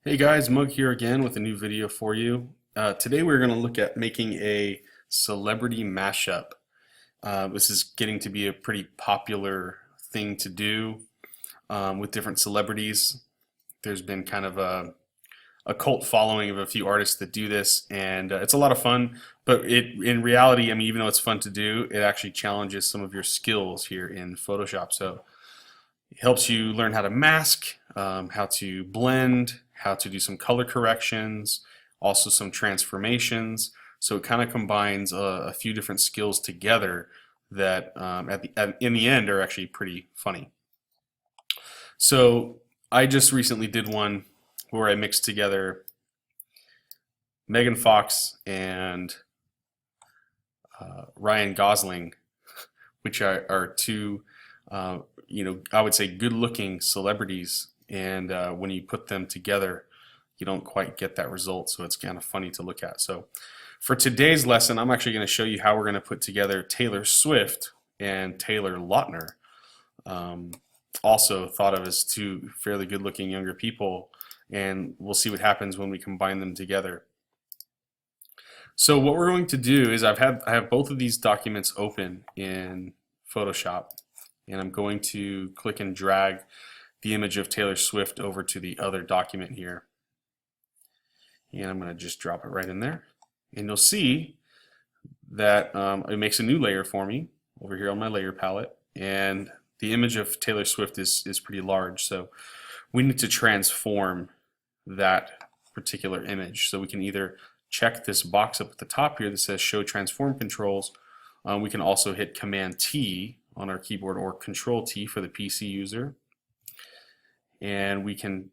Hey guys, Mug here again with a new video for you. Today we're going to look at making a celebrity mashup. This is getting to be a pretty popular thing to do with different celebrities. There's been kind of a cult following of a few artists that do this, and it's a lot of fun. But in reality, I mean, even though it's fun to do, it actually challenges some of your skills here in Photoshop. So it helps you learn how to mask, how to blend, how to do some color corrections, also some transformations. So it kind of combines a few different skills together that in the end are actually pretty funny. So I just recently did one where I mixed together Megan Fox and Ryan Gosling, which are two I would say good-looking celebrities, and when you put them together, you don't quite get that result, so it's kind of funny to look at. So for today's lesson, I'm actually going to show you how we're going to put together Taylor Swift and Taylor Lautner, also thought of as two fairly good-looking younger people, and we'll see what happens when we combine them together. So what we're going to do is I have both of these documents open in Photoshop, and I'm going to click and drag the image of Taylor Swift over to the other document here. And I'm going to just drop it right in there. And you'll see that it makes a new layer for me over here on my layer palette. And the image of Taylor Swift is pretty large, so we need to transform that particular image. So we can either check this box up at the top here that says Show Transform Controls. We can also hit Command T on our keyboard or Control T for the PC user, and we can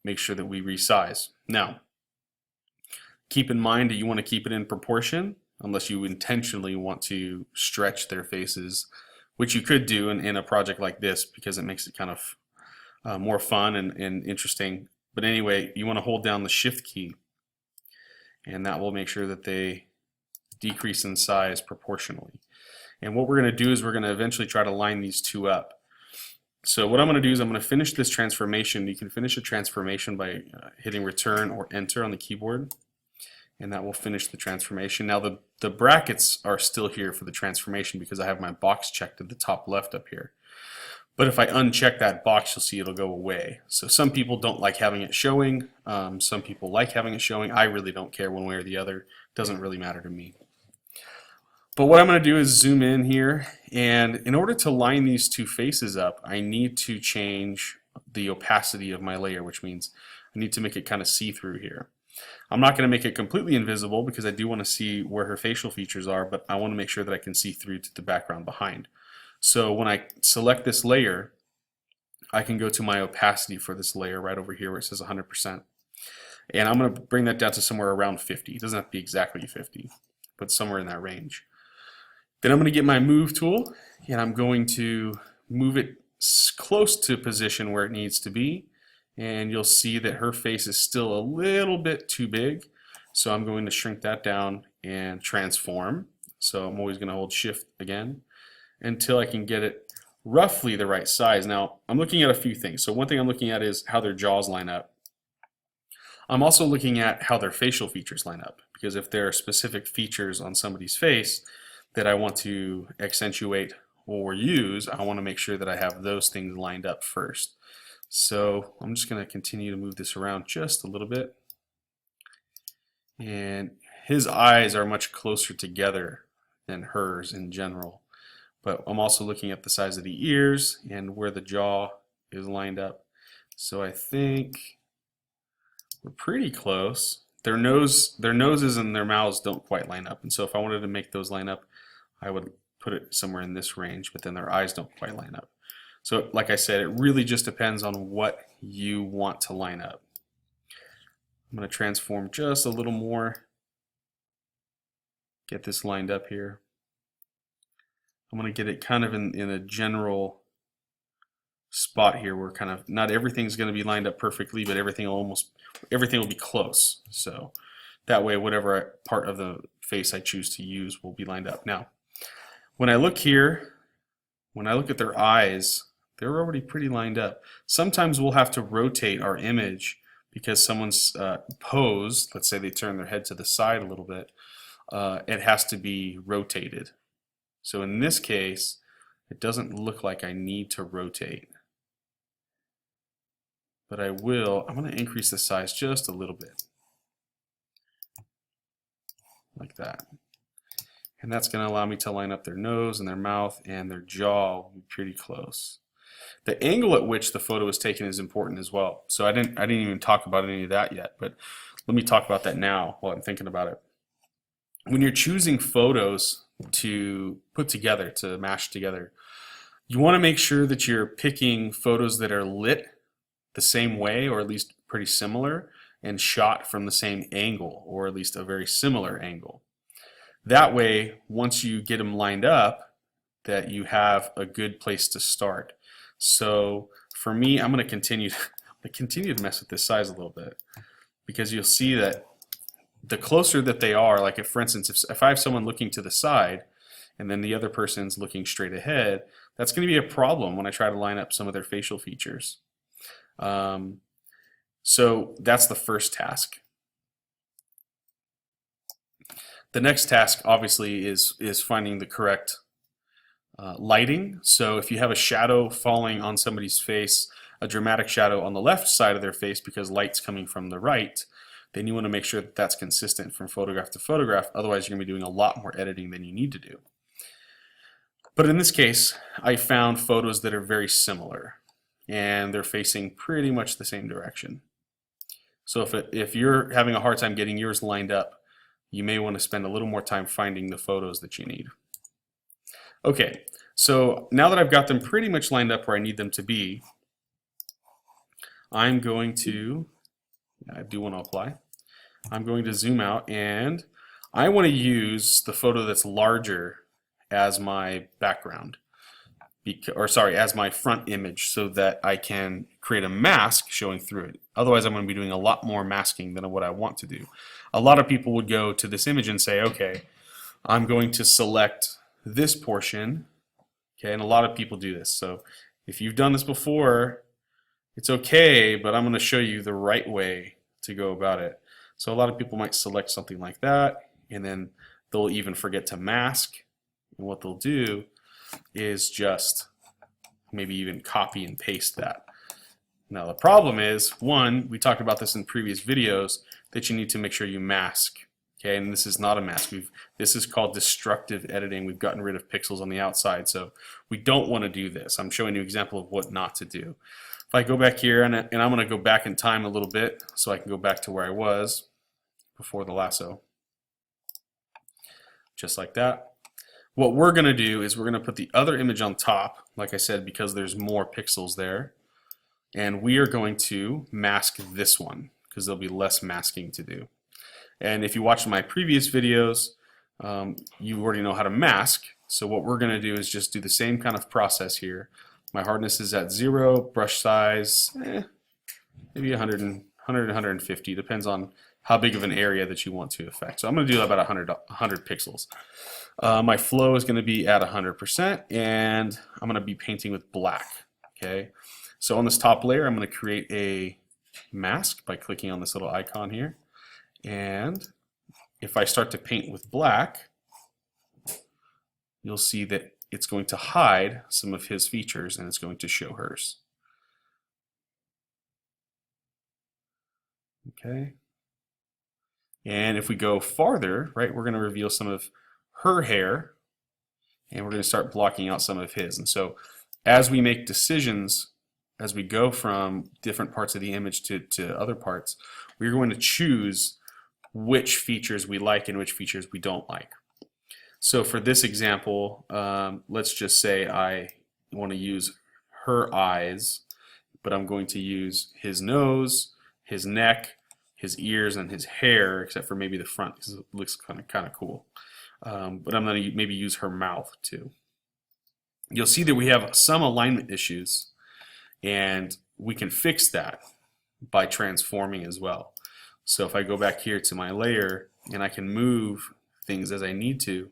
make sure that we resize. Now, keep in mind that you want to keep it in proportion unless you intentionally want to stretch their faces, which you could do in a project like this because it makes it kind of more fun and interesting. But anyway, you want to hold down the Shift key, and that will make sure that they decrease in size proportionally. And what we're going to do is we're going to eventually try to line these two up. So what I'm going to do is I'm going to finish this transformation. You can finish a transformation by hitting Return or Enter on the keyboard, and that will finish the transformation. Now the brackets are still here for the transformation because I have my box checked at the top left up here. But if I uncheck that box, you'll see it'll go away. So some people don't like having it showing. Some people like having it showing. I really don't care one way or the other. It doesn't really matter to me. But what I'm going to do is zoom in here, and in order to line these two faces up, I need to change the opacity of my layer, which means I need to make it kind of see-through here. I'm not going to make it completely invisible because I do want to see where her facial features are, but I want to make sure that I can see through to the background behind. So when I select this layer, I can go to my opacity for this layer right over here where it says 100%. And I'm going to bring that down to somewhere around 50. It doesn't have to be exactly 50, but somewhere in that range. Then I'm going to get my move tool, and I'm going to move it close to position where it needs to be, and you'll see that her face is still a little bit too big, so I'm going to shrink that down and transform. So I'm always going to hold Shift again until I can get it roughly the right size. Now I'm looking at a few things. So one thing I'm looking at is how their jaws line up. I'm also looking at how their facial features line up, because if there are specific features on somebody's face that I want to accentuate or use, I want to make sure that I have those things lined up first. So I'm just going to continue to move this around just a little bit. And his eyes are much closer together than hers in general. But I'm also looking at the size of the ears and where the jaw is lined up. So I think we're pretty close. Their noses and their mouths don't quite line up. And so if I wanted to make those line up, I would put it somewhere in this range, but then their eyes don't quite line up. So like I said, it really just depends on what you want to line up. I'm going to transform just a little more, get this lined up here. I'm going to get it kind of in a general spot here where kind of not everything's going to be lined up perfectly, but everything will be close. So that way whatever part of the face I choose to use will be lined up. Now, when I look here, when I look at their eyes, they're already pretty lined up. Sometimes we'll have to rotate our image because someone's pose, let's say they turn their head to the side a little bit, it has to be rotated. So in this case, it doesn't look like I need to rotate. But I will, I'm going to increase the size just a little bit. Like that. And that's going to allow me to line up their nose and their mouth and their jaw pretty close. The angle at which the photo is taken is important as well. So I didn't even talk about any of that yet, but let me talk about that now while I'm thinking about it. When you're choosing photos to put together, to mash together, you want to make sure that you're picking photos that are lit the same way, or at least pretty similar, and shot from the same angle, or at least a very similar angle. That way, once you get them lined up, that you have a good place to start. So for me, I'm going to continue to mess with this size a little bit, because you'll see that the closer that they are, like if, for instance, if I have someone looking to the side and then the other person's looking straight ahead, that's going to be a problem when I try to line up some of their facial features. So that's the first task. The next task, obviously, is finding the correct lighting. So if you have a shadow falling on somebody's face, a dramatic shadow on the left side of their face because light's coming from the right, then you want to make sure that that's consistent from photograph to photograph. Otherwise, you're going to be doing a lot more editing than you need to do. But in this case, I found photos that are very similar, and they're facing pretty much the same direction. So if you're having a hard time getting yours lined up, you may want to spend a little more time finding the photos that you need. Okay, so now that I've got them pretty much lined up where I need them to be, I'm going to, I do want to apply, I'm going to zoom out, and I want to use the photo that's larger as my background, as my front image, so that I can create a mask showing through it. Otherwise, I'm going to be doing a lot more masking than what I want to do. A lot of people would go to this image and say, okay, I'm going to select this portion, okay, and a lot of people do this. So if you've done this before, it's okay, but I'm going to show you the right way to go about it. So a lot of people might select something like that, and then they'll even forget to mask. And what they'll do is just maybe even copy and paste that. Now the problem is, one, we talked about this in previous videos, that you need to make sure you mask. Okay, and this is not a mask. This is called destructive editing. We've gotten rid of pixels on the outside, so we don't want to do this. I'm showing you an example of what not to do. If I go back here, and I'm going to go back in time a little bit, so I can go back to where I was before the lasso. Just like that. What we're going to do is we're going to put the other image on top, like I said, because there's more pixels there. And we are going to mask this one, because there'll be less masking to do. And if you watched my previous videos, you already know how to mask. So what we're going to do is just do the same kind of process here. My hardness is at 0, brush size, maybe 100 and 150, depends on how big of an area that you want to affect. So I'm going to do about 100 pixels. My flow is going to be at 100%, and I'm going to be painting with black. Okay. So on this top layer, I'm going to create a mask by clicking on this little icon here. And if I start to paint with black, you'll see that it's going to hide some of his features and it's going to show hers. Okay. And if we go farther, right, we're going to reveal some of her hair, and we're going to start blocking out some of his. And so as we make decisions, as we go from different parts of the image to other parts, we're going to choose which features we like and which features we don't like. So for this example, let's just say I want to use her eyes, but I'm going to use his nose, his neck, his ears, and his hair, except for maybe the front, because it looks kind of cool. But I'm going to maybe use her mouth too. You'll see that we have some alignment issues, and we can fix that by transforming as well. So if I go back here to my layer, and I can move things as I need to,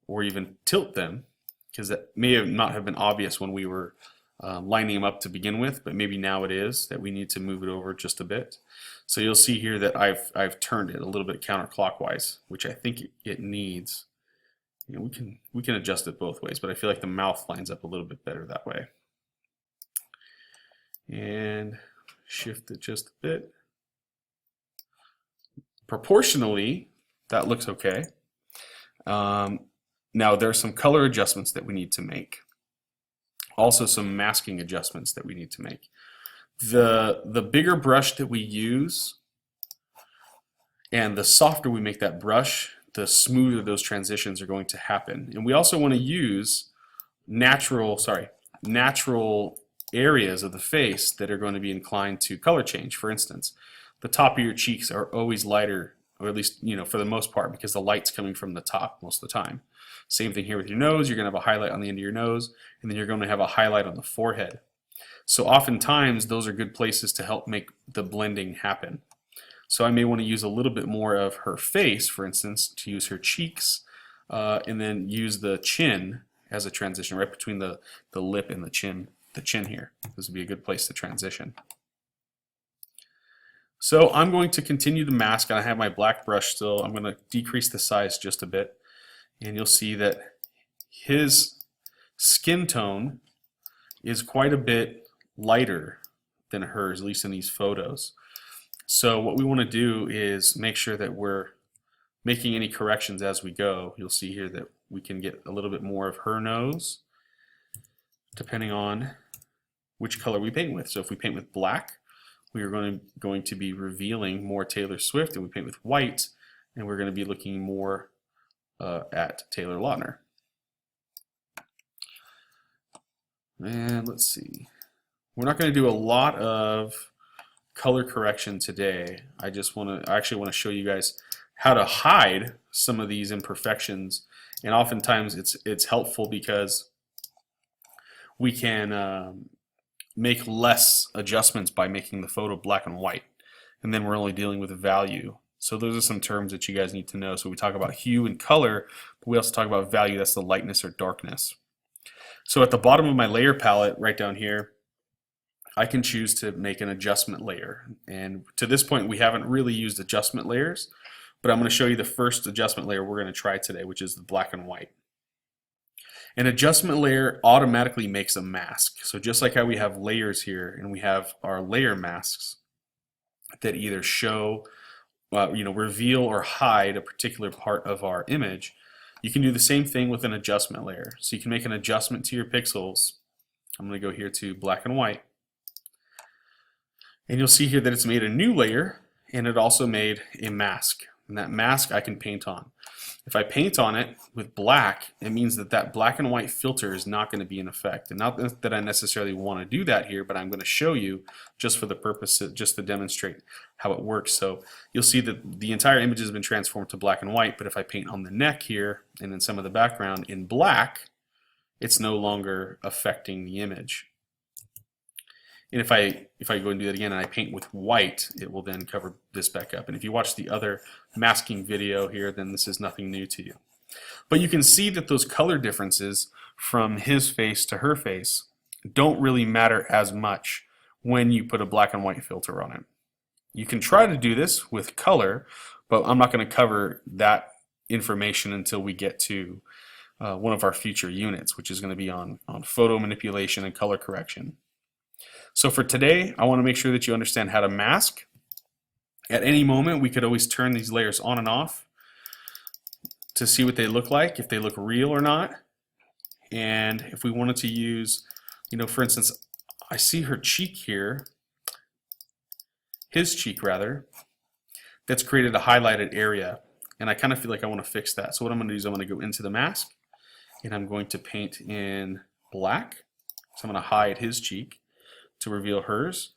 or even tilt them, because that may not have been obvious when we were lining them up to begin with, but maybe now it is that we need to move it over just a bit. So you'll see here that I've turned it a little bit counterclockwise, which I think it needs. You know, we can adjust it both ways, but I feel like the mouth lines up a little bit better that way. And shift it just a bit. Proportionally, that looks okay. Now there are some color adjustments that we need to make. Also some masking adjustments that we need to make. The bigger brush that we use and the softer we make that brush, the smoother those transitions are going to happen. And we also want to use natural areas of the face that are going to be inclined to color change. For instance, the top of your cheeks are always lighter, or at least, you know, for the most part, because the light's coming from the top most of the time. Same thing here with your nose. You're going to have a highlight on the end of your nose, and then you're going to have a highlight on the forehead. So oftentimes those are good places to help make the blending happen. So I may want to use a little bit more of her face, for instance, to use her cheeks, and then use the chin as a transition, right between the lip and the chin here. This would be a good place to transition. So I'm going to continue the mask, and I have my black brush still. I'm going to decrease the size just a bit, and you'll see that his skin tone is quite a bit lighter than hers, at least in these photos. So what we want to do is make sure that we're making any corrections as we go. You'll see here that we can get a little bit more of her nose depending on which color we paint with. So if we paint with black, we are going to be revealing more Taylor Swift, and we paint with white, and we're going to be looking more at Taylor Lautner. And let's see. We're not going to do a lot of color correction today. I actually want to show you guys how to hide some of these imperfections, and oftentimes it's helpful because we can make less adjustments by making the photo black and white, and then we're only dealing with value. So those are some terms that you guys need to know. So we talk about hue and color, but we also talk about value. That's the lightness or darkness. So at the bottom of my layer palette right down here, I can choose to make an adjustment layer. And to this point, we haven't really used adjustment layers, but I'm going to show you the first adjustment layer we're going to try today, which is the black and white. An adjustment layer automatically makes a mask. So just like how we have layers here, and we have our layer masks that either show, reveal or hide a particular part of our image, you can do the same thing with an adjustment layer. So you can make an adjustment to your pixels. I'm going to go here to black and white. And you'll see here that it's made a new layer, and it also made a mask. And that mask I can paint on. If I paint on it with black, it means that that black and white filter is not going to be in effect. And not that I necessarily want to do that here, but I'm going to show you just for the purpose, just to demonstrate how it works. So you'll see that the entire image has been transformed to black and white, but if I paint on the neck here and then some of the background in black, it's no longer affecting the image. And if I go and do that again and I paint with white, it will then cover this back up. And if you watch the other masking video here, then this is nothing new to you. But you can see that those color differences from his face to her face don't really matter as much when you put a black and white filter on it. You can try to do this with color, but I'm not going to cover that information until we get to one of our future units, which is going to be on photo manipulation and color correction. So for today, I want to make sure that you understand how to mask. At any moment, we could always turn these layers on and off to see what they look like, if they look real or not. And if we wanted to use, for instance, I see her cheek here, his cheek rather, that's created a highlighted area. And I kind of feel like I want to fix that. So what I'm going to do is I'm going to go into the mask, and I'm going to paint in black. So I'm going to hide his cheek to reveal hers,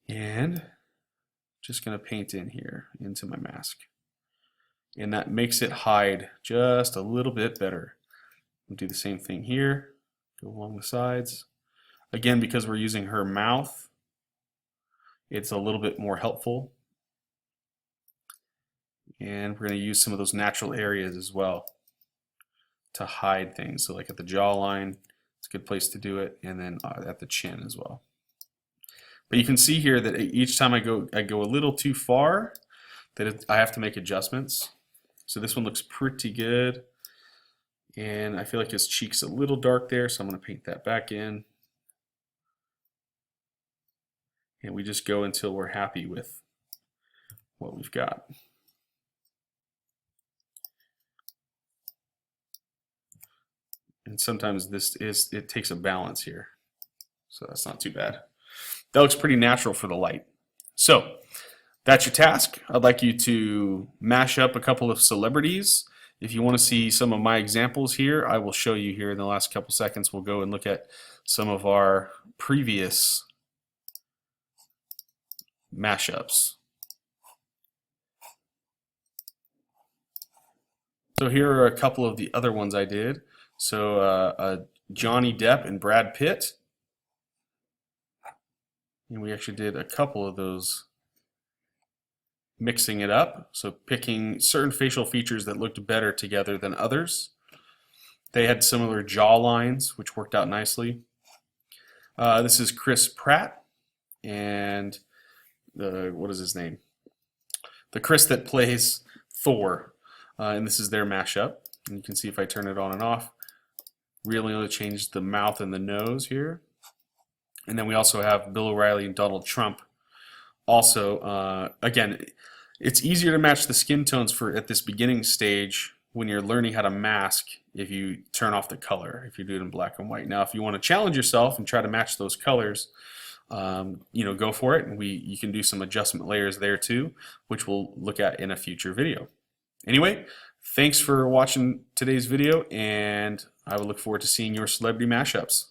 and just going to paint in here into my mask, and that makes it hide just a little bit better. I'll do the same thing here, go along the sides. Again, because we're using her mouth, it's a little bit more helpful, and we're going to use some of those natural areas as well to hide things. So like at the jawline, It's a good place to do it, and then at the chin as well. But you can see here that each time I go a little too far, that I have to make adjustments. So this one looks pretty good, and I feel like his cheek's a little dark there, so I'm going to paint that back in. And we just go until we're happy with what we've got. And sometimes it takes a balance here, so that's not too bad. That looks pretty natural for the light. So that's your task. I'd like you to mash up a couple of celebrities. If you want to see some of my examples here, I will show you here in the last couple seconds. We'll go and look at some of our previous mashups. So here are a couple of the other ones I did. So Johnny Depp and Brad Pitt. And we actually did a couple of those, mixing it up. So picking certain facial features that looked better together than others. They had similar jaw lines, which worked out nicely. This is Chris Pratt and what is his name? The Chris that plays Thor. And this is their mashup. And you can see if I turn it on and off, really only changed the mouth and the nose here. And then we also have Bill O'Reilly and Donald Trump. Also, again, it's easier to match the skin tones at this beginning stage when you're learning how to mask if you turn off the color, if you do it in black and white. Now, if you want to challenge yourself and try to match those colors, go for it. And you can do some adjustment layers there too, which we'll look at in a future video. Anyway, thanks for watching today's video, and I will look forward to seeing your celebrity mashups.